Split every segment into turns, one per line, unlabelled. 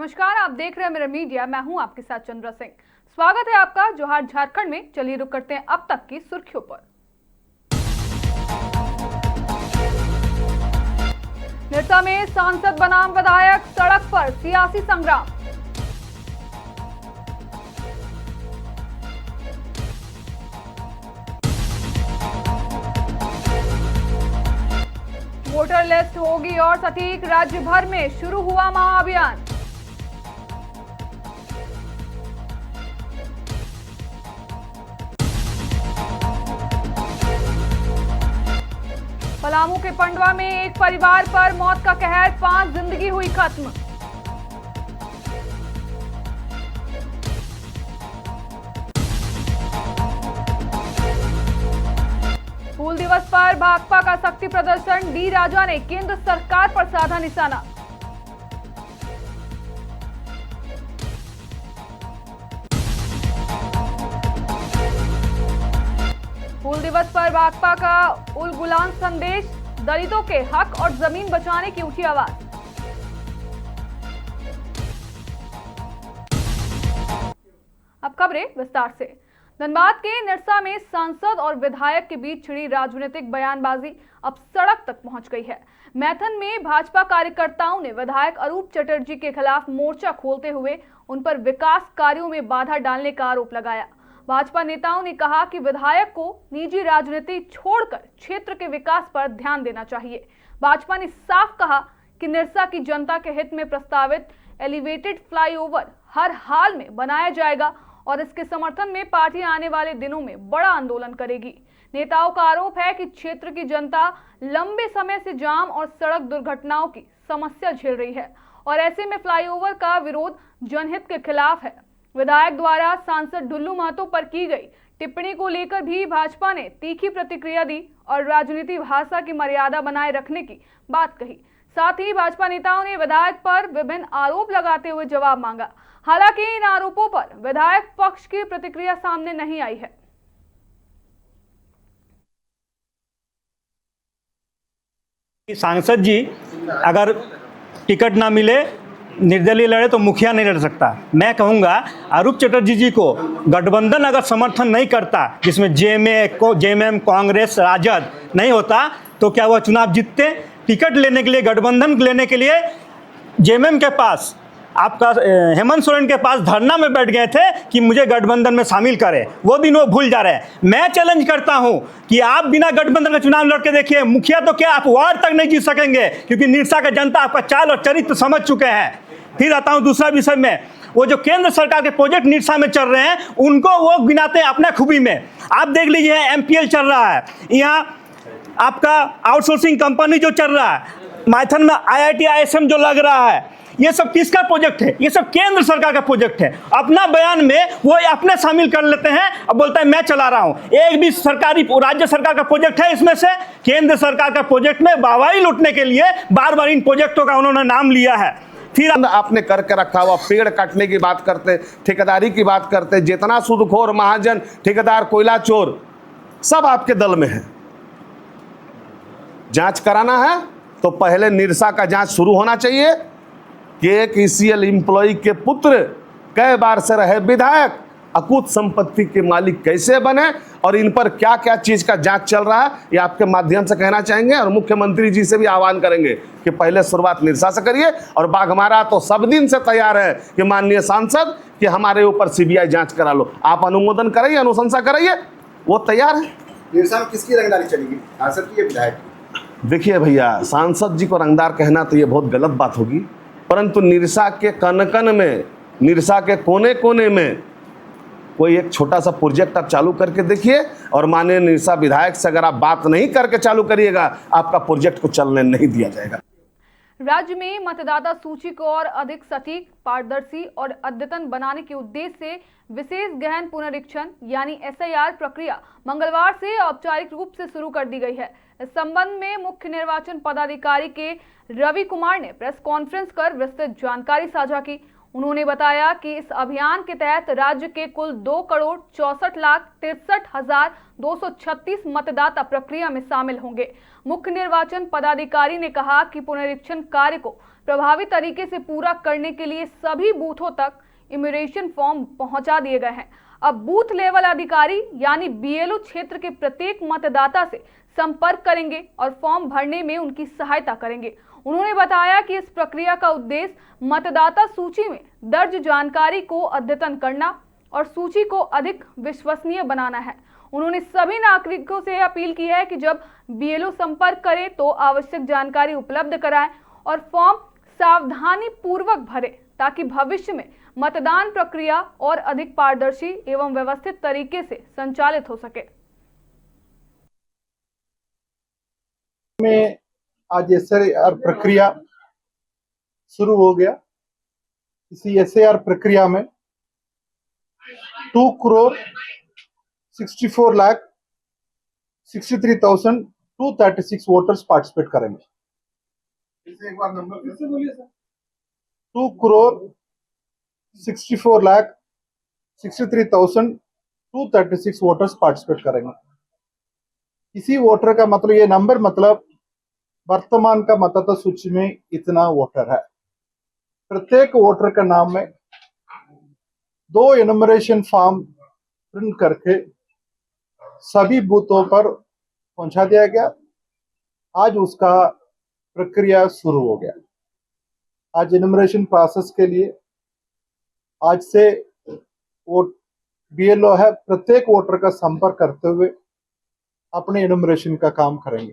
नमस्कार, आप देख रहे हैं मेरा मीडिया। मैं हूं आपके साथ चंद्रा सिंह। स्वागत है आपका जोहार झारखंड में। चलिए रुक करते हैं अब तक की सुर्खियों पर। निरसा में सांसद बनाम विधायक, सड़क पर सियासी संग्राम। वोटर लिस्ट होगी और सटीक, राज्य भर में शुरू हुआ महाअभियान। पलामू के पंडवा में एक परिवार पर मौत का कहर, 5 जिंदगी हुई खत्म। हूल दिवस पर भाकपा का शक्ति प्रदर्शन, डी राजा ने केंद्र सरकार पर साधा निशाना। हूल दिवस पर भाकपा का उल गुलाम संदेश, दलितों के हक और जमीन बचाने की ऊंची आवाज। अब खबरें विस्तार से। धनबाद के निरसा में सांसद और विधायक के बीच छिड़ी राजनीतिक बयानबाजी अब सड़क तक पहुंच गई है। मैथन में भाजपा कार्यकर्ताओं ने विधायक अरूप चटर्जी के खिलाफ मोर्चा खोलते हुए उन पर विकास कार्यों में बाधा डालने का आरोप लगाया। भाजपा नेताओं ने कहा कि विधायक को निजी राजनीति छोड़कर क्षेत्र के विकास पर ध्यान देना चाहिए। भाजपा ने साफ कहा कि निरसा की जनता के हित में प्रस्तावित एलिवेटेड फ्लाईओवर हर हाल में बनाया जाएगा और इसके समर्थन में पार्टी आने वाले दिनों में बड़ा आंदोलन करेगी। नेताओं का आरोप है कि क्षेत्र की जनता लंबे समय से जाम और सड़क दुर्घटनाओं की समस्या झेल रही है और ऐसे में फ्लाईओवर का विरोध जनहित के खिलाफ है। विधायक द्वारा सांसद ढुल्लू महतो पर की गई टिप्पणी को लेकर भी भाजपा ने तीखी प्रतिक्रिया दी और राजनीति भाषा की मर्यादा बनाए रखने की बात कही। साथ ही भाजपा नेताओं ने विधायक पर विभिन्न आरोप लगाते हुए जवाब मांगा। हालांकि इन आरोपों पर विधायक पक्ष की प्रतिक्रिया सामने नहीं आई है।
सांसद जी अगर टिकट ना मिले, निर्दलीय लड़े तो मुखिया नहीं लड़ सकता। मैं कहूँगा अरूप चटर्जी जी को गठबंधन अगर समर्थन नहीं करता, जिसमें जेएमएम, कांग्रेस, राजद नहीं होता, तो क्या वह चुनाव जीतते? टिकट लेने के लिए, गठबंधन लेने के लिए जेएमएम के पास, आपका हेमंत सोरेन के पास धरना में बैठ गए थे कि मुझे गठबंधन में शामिल करें। वो दिन वो भूल जा रहे हैं। मैं चैलेंज करता हूं कि आप बिना गठबंधन का चुनाव लड़के देखिए, मुखिया तो क्या आप वार्ड तक नहीं जीत सकेंगे, क्योंकि निरसा का जनता आपका चाल और चरित्र समझ चुके हैं। फिर आता हूं दूसरा विषय में, वो जो केंद्र सरकार के प्रोजेक्ट निरसा में चल रहे हैं, उनको वो गिनाते हैं अपने खूबी में। आप देख लीजिए, एमपीएल चल रहा है, यहाँ आपका आउटसोर्सिंग कंपनी जो चल रहा है, मैथन में आईआईटी आईएसएम जो लग रहा है, ये सब किसका प्रोजेक्ट है? ये सब केंद्र सरकार का प्रोजेक्ट है। अपना बयान में वो अपने शामिल कर लेते हैं और बोलता है मैं चला रहा हूं। एक भी सरकारी राज्य सरकार का प्रोजेक्ट है इसमें से? केंद्र सरकार का प्रोजेक्ट में वाहवाही लूटने के लिए बार बार इन प्रोजेक्टों का उन्होंने नाम लिया है। फिर
आपने करके रखा हुआ पेड़ काटने की बात करते, ठेकेदारी की बात करते, जितना सूदखोर, महाजन, ठेकेदार, कोयला चोर, सब आपके दल में है। जांच कराना है तो पहले निरसा का जांच शुरू होना चाहिए कि एक ईसीएल एम्प्लॉय के पुत्र कई बार से रहे विधायक, अकूत संपत्ति के मालिक कैसे बने, और इन पर क्या क्या चीज का जांच चल रहा है, ये आपके माध्यम से कहना चाहेंगे। और मुख्यमंत्री जी से भी आह्वान करेंगे कि पहले शुरुआत निरसा से करिए। और बाघमारा तो सब दिन से तैयार है कि माननीय सांसद कि हमारे ऊपर सीबीआई जांच करा लो, आप अनुमोदन कराइए, अनुशंसा कराइए, वो तैयार है।
निरसा में किसकी रंगदारी चलेगी, सांसद की या विधायक की?
देखिए भैया, सांसद जी को रंगदार कहना तो ये बहुत गलत बात होगी, परंतु निरसा के कन-कन में, निरसा के कोने कोने में कोई एक छोटा सा प्रोजेक्ट आप चालू करके देखिए, और माननीय निरसा विधायक से अगर आप बात नहीं करके चालू करिएगा, आपका प्रोजेक्ट को चलने नहीं दिया जाएगा।
राज्य में मतदाता सूची को और अधिक सटीक, पारदर्शी और अद्यतन बनाने के उद्देश्य से विशेष गहन पुनरीक्षण यानी एसआईआर प्रक्रिया मंगलवार से औपचारिक रूप से शुरू कर दी गई है। इस संबंध में मुख्य निर्वाचन पदाधिकारी के रवि कुमार ने प्रेस कॉन्फ्रेंस कर विस्तृत जानकारी साझा की। उन्होंने बताया कि इस अभियान के तहत राज्य के कुल 2,64,63,236 मतदाता प्रक्रिया में शामिल होंगे। मुख्य निर्वाचन पदाधिकारी ने कहा कि पुनरीक्षण कार्य को प्रभावी तरीके से पूरा करने के लिए सभी बूथों तक इम्यूरेशन फॉर्म पहुंचा दिए गए हैं। अब बूथ लेवल अधिकारी यानी बीएलओ क्षेत्र के प्रत्येक मतदाता से संपर्क करेंगे और फॉर्म भरने में उनकी सहायता करेंगे। उन्होंने बताया कि इस प्रक्रिया का उद्देश्य मतदाता सूची में दर्ज जानकारी को अद्यतन करना और सूची को अधिक विश्वसनीय बनाना है। उन्होंने सभी नागरिकों से अपील की है कि जब बीएलओ संपर्क करें तो आवश्यक जानकारी उपलब्ध कराएं और फॉर्म सावधानी पूर्वक भरें ताकि भविष्य में मतदान प्रक्रिया और अधिक पारदर्शी एवं व्यवस्थित तरीके से संचालित हो सके।
में आज एसआर प्रक्रिया शुरू हो गया। इसी एसआर प्रक्रिया में 2,64,63,236 वोटर्स पार्टिसिपेट करेंगे।
एक बार नंबर फिर से बोलिए सर।
2,63,236 वोटर्स पार्टिसिपेट करेंगे। इसी वोटर का मतलब, ये नंबर मतलब वर्तमान का मतदाता सूची में इतना वोटर है। प्रत्येक वोटर का नाम में 2 एनुमरेशन फॉर्म प्रिंट करके सभी बूथों पर पहुंचा दिया गया। आज उसका प्रक्रिया शुरू हो गया। आज एनुमरेशन प्रोसेस के लिए आज से वो बीएलओ है प्रत्येक वोटर का संपर्क करते हुए अपने एनुमरेशन का काम करेंगे।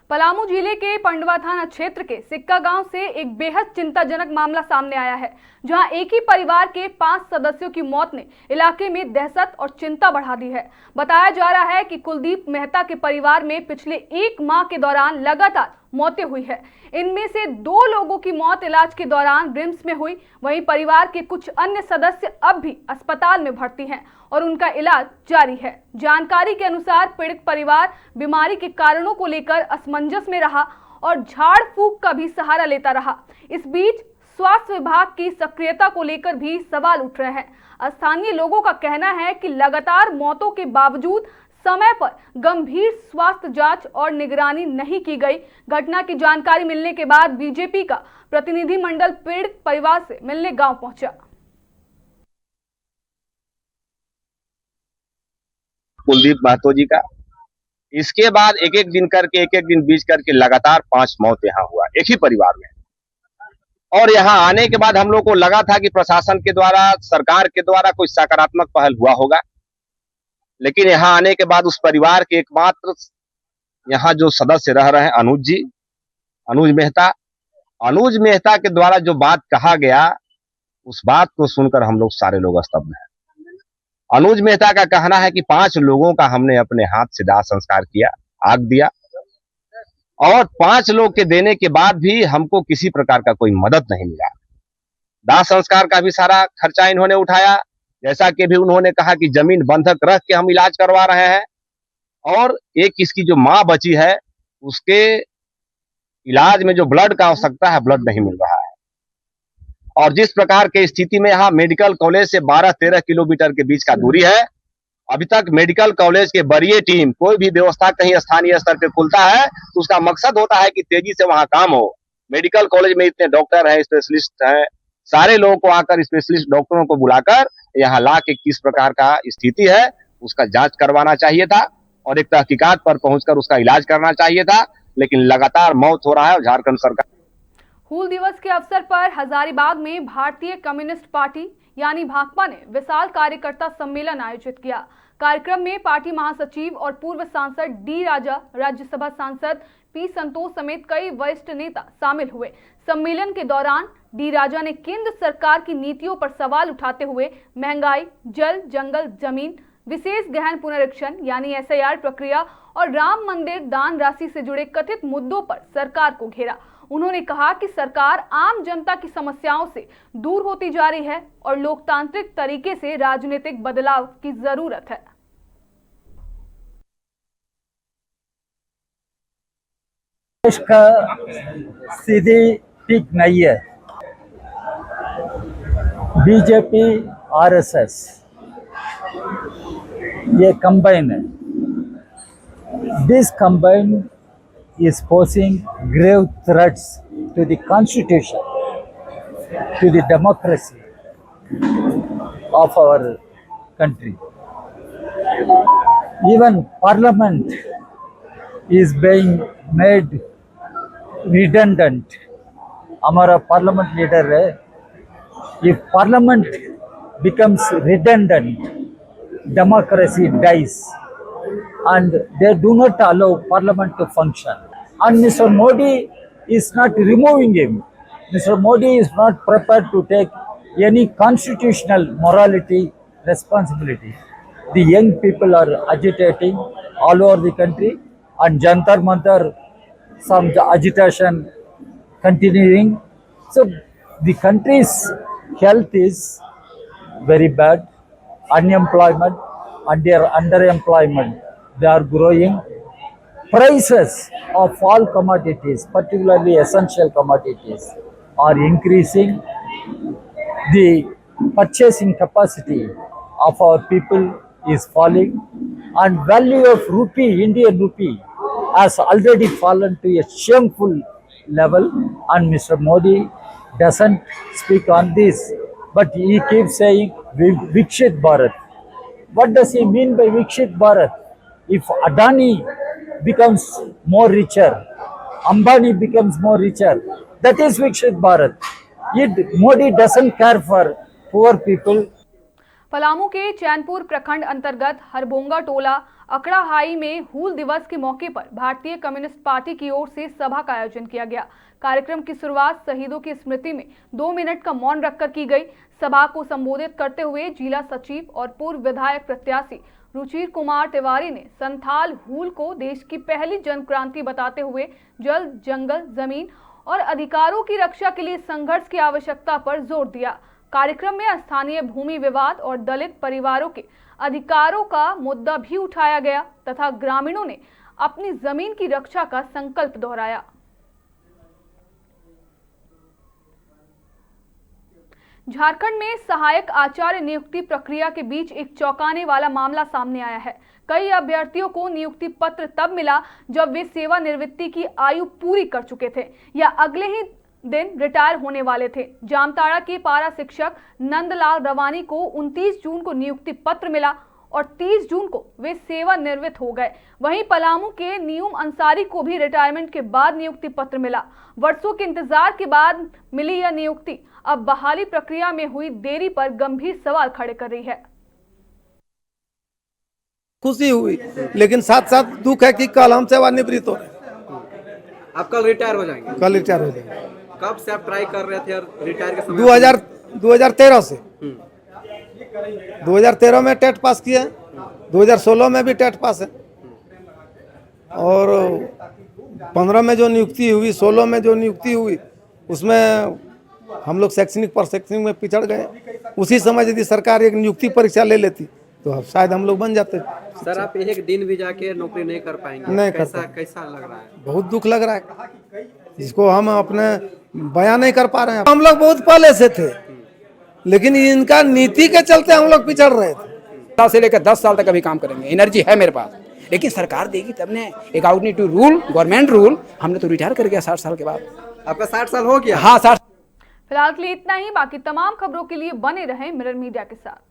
पलामू जिले के पंडवा थाना क्षेत्र के सिक्का गांव से एक बेहद चिंताजनक मामला सामने आया है, जहां एक ही परिवार के 5 सदस्यों की मौत ने इलाके में दहशत और चिंता बढ़ा दी है। बताया जा रहा है कि कुलदीप मेहता के परिवार में पिछले 1 माह के दौरान लगातार मौतें हुई है। इनमें से 2 लोगों की मौत इलाज के दौरान रिम्स में हुई। वहीं परिवार के कुछ अन्य सदस्य अब भी अस्पताल में भर्ती हैं और उनका इलाज जारी है। जानकारी के अनुसार पीड़ित परिवार बीमारी के कारणों को लेकर असमंजस में रहा और झाड़ फूंक का भी सहारा लेता रहा। इस बीच स्वास्थ्य विभाग की सक्रियता को लेकर भी सवाल उठ रहे हैं। स्थानीय लोगों का कहना है कि लगातार मौतों के बावजूद समय पर गंभीर स्वास्थ्य जांच और निगरानी नहीं की गई। घटना की जानकारी मिलने के बाद बीजेपी का प्रतिनिधिमंडल पीड़ित परिवार से मिलने गांव पहुंचा।
कुलदीप महतो जी का, इसके बाद एक एक दिन बीच करके लगातार 5 मौत यहाँ हुआ एक ही परिवार में। और यहाँ आने के बाद हम लोग को लगा था कि प्रशासन के द्वारा, सरकार के द्वारा कोई सकारात्मक पहल हुआ होगा, लेकिन यहाँ आने के बाद उस परिवार के एकमात्र यहाँ जो सदस्य रह रहे हैं अनुज मेहता के द्वारा जो बात कहा गया, उस बात को सुनकर हम लोग सारे लोग स्तब्ध हैं। अनुज मेहता का कहना है कि 5 लोगों का हमने अपने हाथ से दाह संस्कार किया, आग दिया, और 5 लोग के देने के बाद भी हमको किसी प्रकार का कोई मदद नहीं मिला। दाह संस्कार का भी सारा खर्चा इन्होंने उठाया, जैसा कि भी उन्होंने कहा कि जमीन बंधक रख के हम इलाज करवा रहे हैं, और एक इसकी जो माँ बची है उसके इलाज में जो ब्लड का आवश्यकता है, ब्लड नहीं मिल रहा है। और जिस प्रकार के स्थिति में यहाँ मेडिकल कॉलेज से 12-13 किलोमीटर के बीच का दूरी है, अभी तक मेडिकल कॉलेज के वरीय टीम कोई भी व्यवस्था कहीं स्थानीय स्तर पे खुलता है तो उसका मकसद होता है कि तेजी से वहां काम हो। मेडिकल कॉलेज में इतने डॉक्टर हैं, स्पेशलिस्ट हैं, सारे लोगों को आकर स्पेशलिस्ट डॉक्टरों को बुलाकर यहाँ ला के किस प्रकार का स्थिति है उसका जांच करवाना चाहिए था और एक तहकीकात पर पहुंचकर उसका इलाज करना चाहिए था, लेकिन लगातार मौत हो रहा है। झारखंड सरकार
हूल दिवस के अवसर पर हजारीबाग में भारतीय कम्युनिस्ट पार्टी यानी भाकपा ने विशाल कार्यकर्ता सम्मेलन आयोजित किया। कार्यक्रम में पार्टी महासचिव और पूर्व सांसद डी राजा, राज्यसभा सांसद पी संतोष समेत कई वरिष्ठ नेता शामिल हुए। सम्मेलन के दौरान डी राजा ने केंद्र सरकार की नीतियों पर सवाल उठाते हुए महंगाई, जल जंगल जमीन, विशेष गहन पुनरीक्षण यानी एसआईआर प्रक्रिया और राम मंदिर दान राशि से जुड़े कथित मुद्दों पर सरकार को घेरा। उन्होंने कहा कि सरकार आम जनता की समस्याओं से दूर होती जा रही है और लोकतांत्रिक तरीके से राजनीतिक बदलाव की जरूरत है।
इसका सीधी ठीक नहीं है। बीजेपी आरएसएस ये कंबाइन है. This combine is posing grave threats to the constitution, to the democracy of our country. Even parliament is being made redundant. हमारा पार्लियामेंट लीडर है. If parliament becomes redundant, democracy dies, and they do not allow parliament to function. And Mr. Modi is not removing him. Mr. Modi is not prepared to take any constitutional morality responsibility. The young people are agitating all over the country, and Jantar Mantar, some agitation continuing. So the country's health is very bad. Unemployment and underemployment, they are growing. Prices of all commodities, particularly essential commodities, are increasing. The purchasing capacity of our people is falling, and value of rupee, Indian rupee, has already fallen to a shameful level. And Mr. Modi doesn't speak on this, but he keeps saying Vikshit Bharat. What does he mean by Vikshit Bharat? If Adani becomes more richer, Ambani becomes more richer, that is Vikshit Bharat. Modi doesn't care for poor people.
Palamu के चैनपुर प्रखंड अंतर्गत हरबोंगा टोला अकड़ाहाई में हूल दिवस के मौके पर भारतीय communist party की ओर से सभा का आयोजन किया गया। कार्यक्रम की शुरुआत शहीदों की स्मृति में 2 मिनट का मौन रखकर की गई। सभा को संबोधित करते हुए जिला सचिव और पूर्व विधायक प्रत्याशी रुचिर कुमार तिवारी ने संथाल हूल को देश की पहली जन क्रांति बताते हुए जल, जंगल, जमीन और अधिकारों की रक्षा के लिए संघर्ष की आवश्यकता पर जोर दिया। कार्यक्रम में स्थानीय भूमि विवाद और दलित परिवारों के अधिकारों का मुद्दा भी उठाया गया तथा ग्रामीणों ने अपनी जमीन की रक्षा का संकल्प दोहराया। झारखंड में सहायक आचार्य नियुक्ति प्रक्रिया के बीच एक चौंकाने वाला मामला सामने आया है। कई अभ्यर्थियों को नियुक्ति पत्र तब मिला जब वे सेवानिवृत्ति की आयु पूरी कर चुके थे या अगले ही दिन रिटायर होने वाले थे। जामताड़ा के पारा शिक्षक नंदलाल रवानी को 29 जून को नियुक्ति पत्र मिला और 30 जून को वे सेवानिवृत्त हो गए। वहीं पलामू के नियुम अंसारी को भी रिटायरमेंट के बाद नियुक्ति पत्र मिला। वर्षों के इंतजार के बाद मिली यह नियुक्ति अब बहाली प्रक्रिया में हुई देरी पर गंभीर सवाल खड़े कर रही है।
खुशी हुई, लेकिन साथ साथ दुख है कि कल हम सेवानिवृत्त हो रहे हैं।
आप कल रिटायर हो जाएंगे?
कल रिटायर हो जाएंगे।
कब से आप ट्राई कर रहे थे और रिटायर के समय?
2013 से। 2013 में टेट पास किया, 2016 में भी टेट पास है, और 15 में जो नियुक्ति हुई, 16 में जो नियुक्ति हुई, उसमें हम लोग शैक्षणिक पर में पिछड़ गए। उसी समय यदि सरकार एक नियुक्ति परीक्षा ले लेती तो शायद हम लोग बन जाते।
सर, आप एक दिन भी जाके नौकरी नहीं कर पाएंगे?
नहीं
कैसा लग रहा है?
बहुत दुख लग रहा है, जिसको हम अपने बयान नहीं कर पा रहे हैं। हम लोग बहुत पहले से थे, लेकिन इनका नीति के चलते हम लोग पिछड़ रहे थे।
से लेकर 10 साल तक अभी काम करेंगे, एनर्जी है मेरे पास, लेकिन सरकार देगी तब ने। According to rule, government rule, हमने तो रिटायर कर गया 60 साल के बाद।
आपका 60 साल हो गया?
हाँ, 60।
फिलहाल के लिए इतना ही। बाकी तमाम खबरों के लिए बने रहें मिरर मीडिया के साथ।